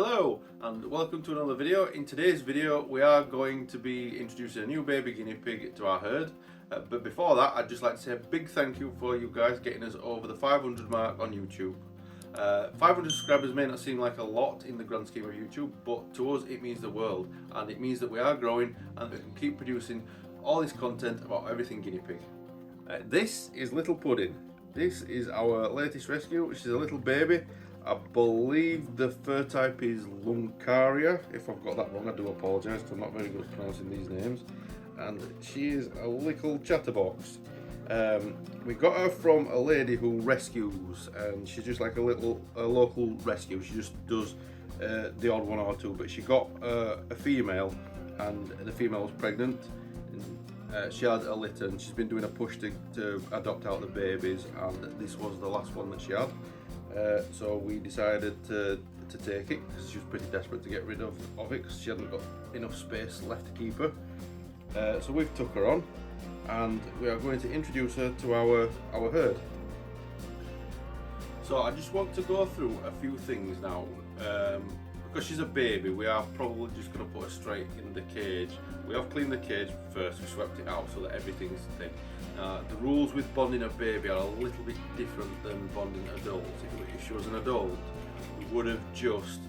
Hello and welcome to another video. In today's video we are going to be introducing a new baby guinea pig to our herd. But before that, I'd just like to say a big thank you for you guys getting us over the 500 mark on YouTube. 500 subscribers may not seem like a lot in the grand scheme of YouTube, but to us it means the world, and it means that we are growing and we can keep producing all this content about everything guinea pig. This is Little Pudding. This is our latest rescue, which is a little baby. I believe the fur type is Luncaria. If I've got that wrong, I do apologise, because I'm not very good at pronouncing these names. And she is a little chatterbox. We got her from a lady who rescues, and she's just like a local rescue. She just does the odd one or two, but she got a female, and the female was pregnant. And, she had a litter, and she's been doing a push to adopt out the babies, and this was the last one that she had. So we decided to take it because she was pretty desperate to get rid of it because she hadn't got enough space left to keep her. So we've took her on, and we are going to introduce her to our herd. So I just want to go through a few things now. Because she's a baby, we are probably just going to put her straight in the cage. We have cleaned the cage first, we swept it out so that everything's thick. The rules with bonding a baby are a little bit different than bonding adults. If she was an adult, we would have just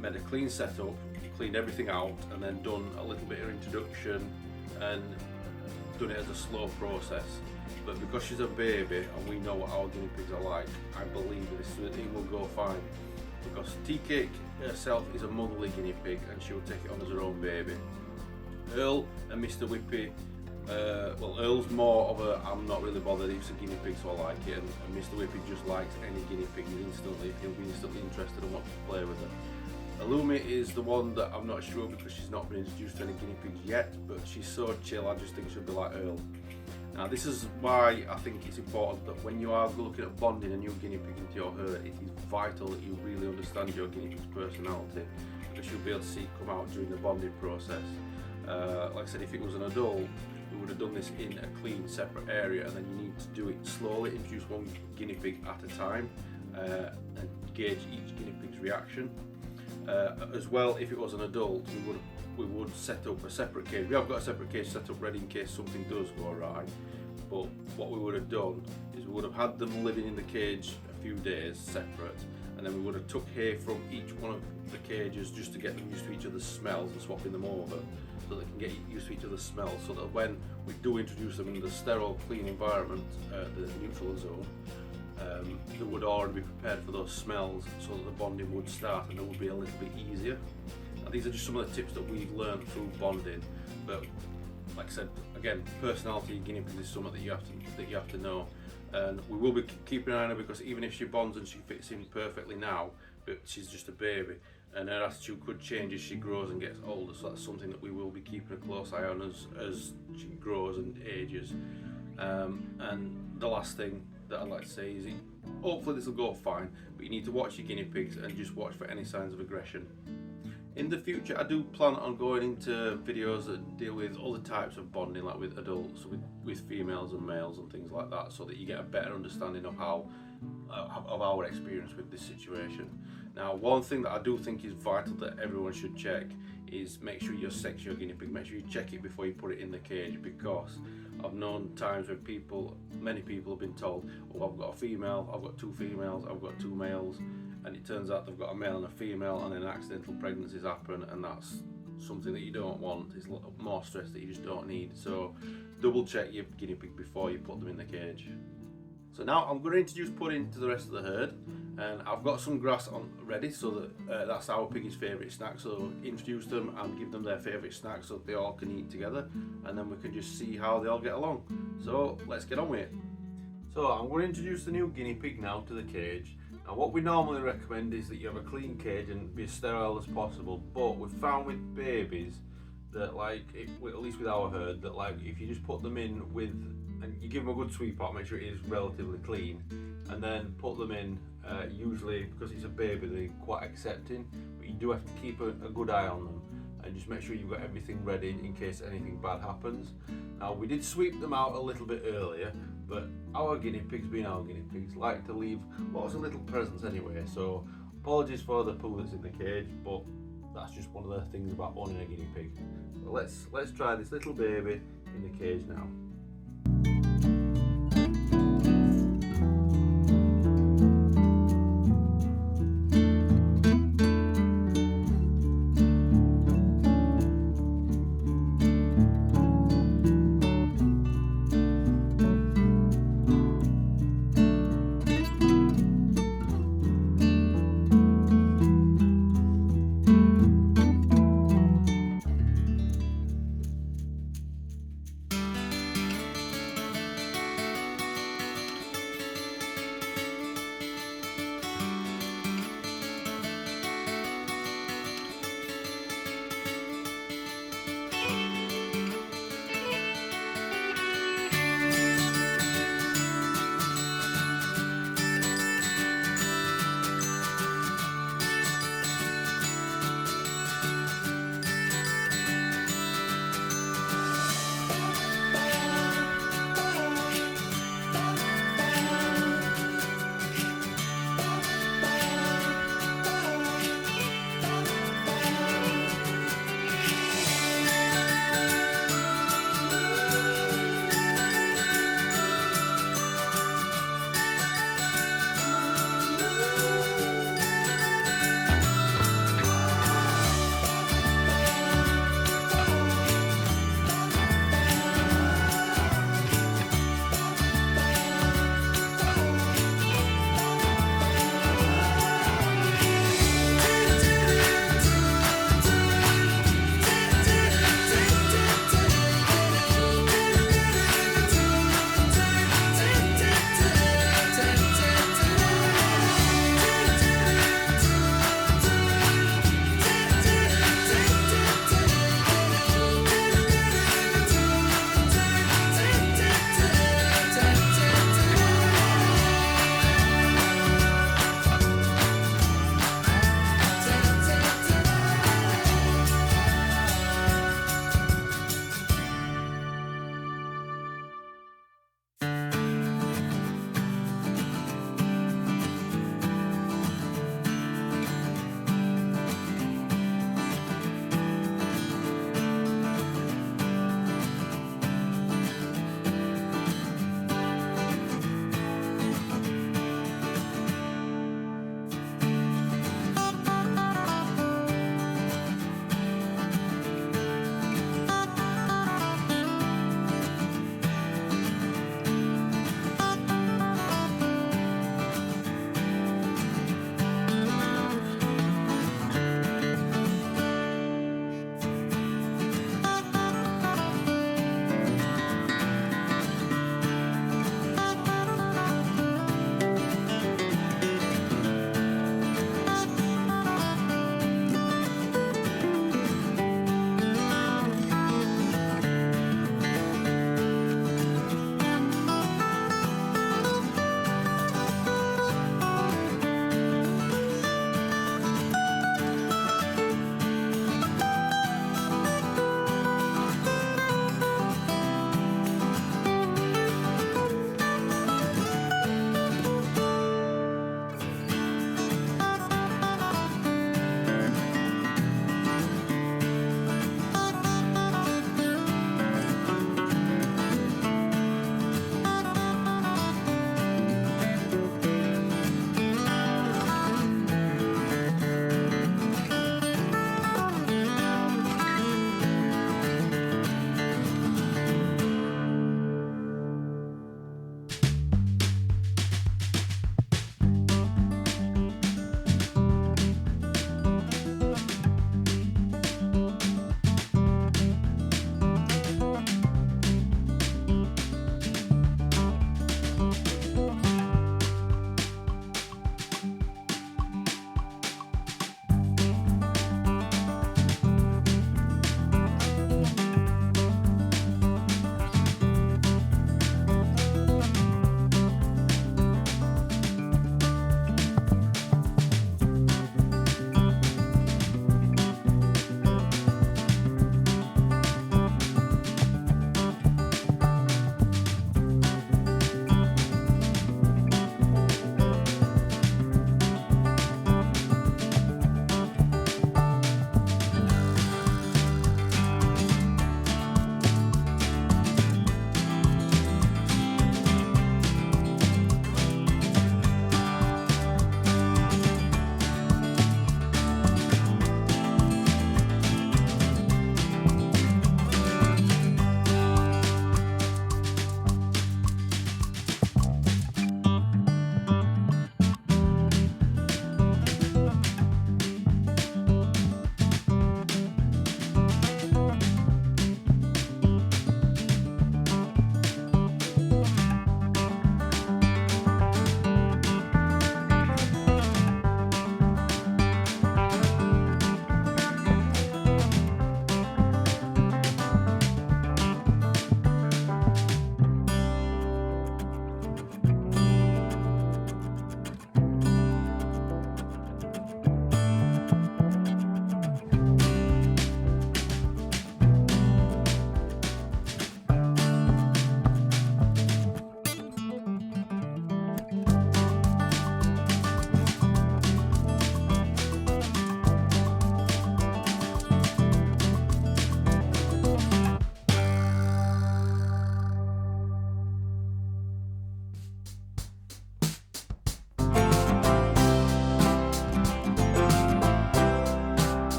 made a clean setup, cleaned everything out, and then done a little bit of introduction and done it as a slow process. But because she's a baby and we know what our guinea pigs are like, I believe it will go fine. Because Tea Cake herself is a motherly guinea pig and she will take it on as her own baby. Earl and Mr. Whippy, well, Earl's more of a I'm not really bothered, it's a guinea pig so I like it, and Mr. Whippy just likes any guinea pig. He'll be instantly interested and want to play with her. Illumi is the one that I'm not sure because she's not been introduced to any guinea pigs yet, but she's so chill, I just think she'll be like Earl. Now this is why I think it's important that when you are looking at bonding a new guinea pig into your herd, it is vital that you really understand your guinea pig's personality, because you'll be able to see it come out during the bonding process. Like I said, if it was an adult, we would have done this in a clean separate area, and then you need to do it slowly, introduce one guinea pig at a time and gauge each guinea pig's reaction. As well, if it was an adult, we would set up a separate cage. We have got a separate cage set up ready in case something does go awry. But what we would have done is we would have had them living in the cage a few days separate, and then we would have took hay from each one of the cages just to get them used to each other's smells and swapping them over so they can get used to each other's smells, so that when we do introduce them in the sterile, clean environment, the neutral zone, they would already be prepared for those smells so that the bonding would start and it would be a little bit easier. And these are just some of the tips that we've learned through bonding, but like I said, again, personality in guinea pigs is something that you have to know. And we will be keeping an eye on her, because even if she bonds and she fits in perfectly now, but she's just a baby, and her attitude could change as she grows and gets older. So that's something that we will be keeping a close eye on as she grows and ages. And the last thing that I'd like to say is, hopefully this will go fine, but you need to watch your guinea pigs and just watch for any signs of aggression. In the future, I do plan on going into videos that deal with other types of bonding, like with adults, with females and males and things like that, so that you get a better understanding of of our experience with this situation. Now, one thing that I do think is vital that everyone should check is make sure you sex your guinea pig. Make sure you check it before you put it in the cage, because I've known times when many people have been told, oh, I've got a female, I've got two females, I've got two males, and it turns out they've got a male and a female, and then accidental pregnancies happen, and that's something that you don't want. It's more stress that you just don't need. So double check your guinea pig before you put them in the cage. So now I'm going to introduce Pudding to the rest of the herd, and I've got some grass on ready, so that that's our piggy's favourite snack. So introduce them and give them their favourite snack so that they all can eat together, and then we can just see how they all get along. So let's get on with it. So I'm going to introduce the new guinea pig now to the cage. Now what we normally recommend is that you have a clean cage and be as sterile as possible, but we've found with babies that, at least with our herd, that if you just put them in and you give them a good sweep out, make sure it is relatively clean, and then put them in, usually because it's a baby they're quite accepting, but you do have to keep a good eye on them and just make sure you've got everything ready in case anything bad happens. Now we did sweep them out a little bit earlier, but our guinea pigs, being our guinea pigs, like to leave lots of little presents anyway, so Apologies for the poo that's in the cage, but that's just one of the things about owning a guinea pig. So let's try this little baby in the cage now.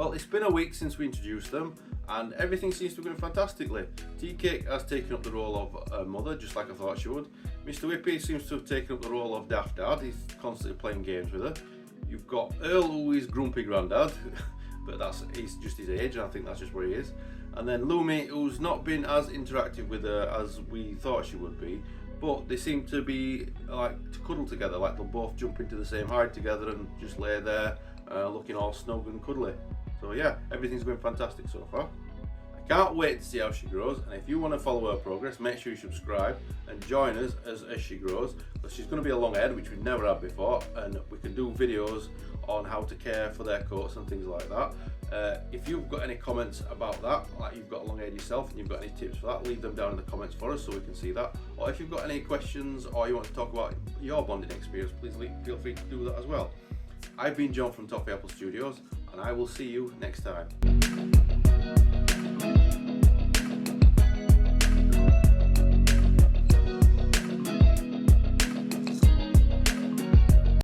Well, it's been a week since we introduced them, and everything seems to be going fantastically. Tea Cake has taken up the role of a mother, just like I thought she would. Mr. Whippy seems to have taken up the role of Daft Dad. He's constantly playing games with her. You've got Earl, who is grumpy granddad, but he's just his age, and I think that's just where he is. And then Lumi, who's not been as interactive with her as we thought she would be, but they seem to be like to cuddle together, like they'll both jump into the same hide together and just lay there looking all snug and cuddly. So yeah, everything's going fantastic so far. I can't wait to see how she grows, and if you want to follow her progress, make sure you subscribe and join us as she grows, because she's going to be a long head, which we've never had before, and we can do videos on how to care for their coats and things like that. If you've got any comments about that, like you've got a long head yourself and you've got any tips for that, leave them down in the comments for us so we can see that. Or if you've got any questions or you want to talk about your bonding experience, please feel free to do that as well. I've been John from Toffee Apple Studios, and I will see you next time.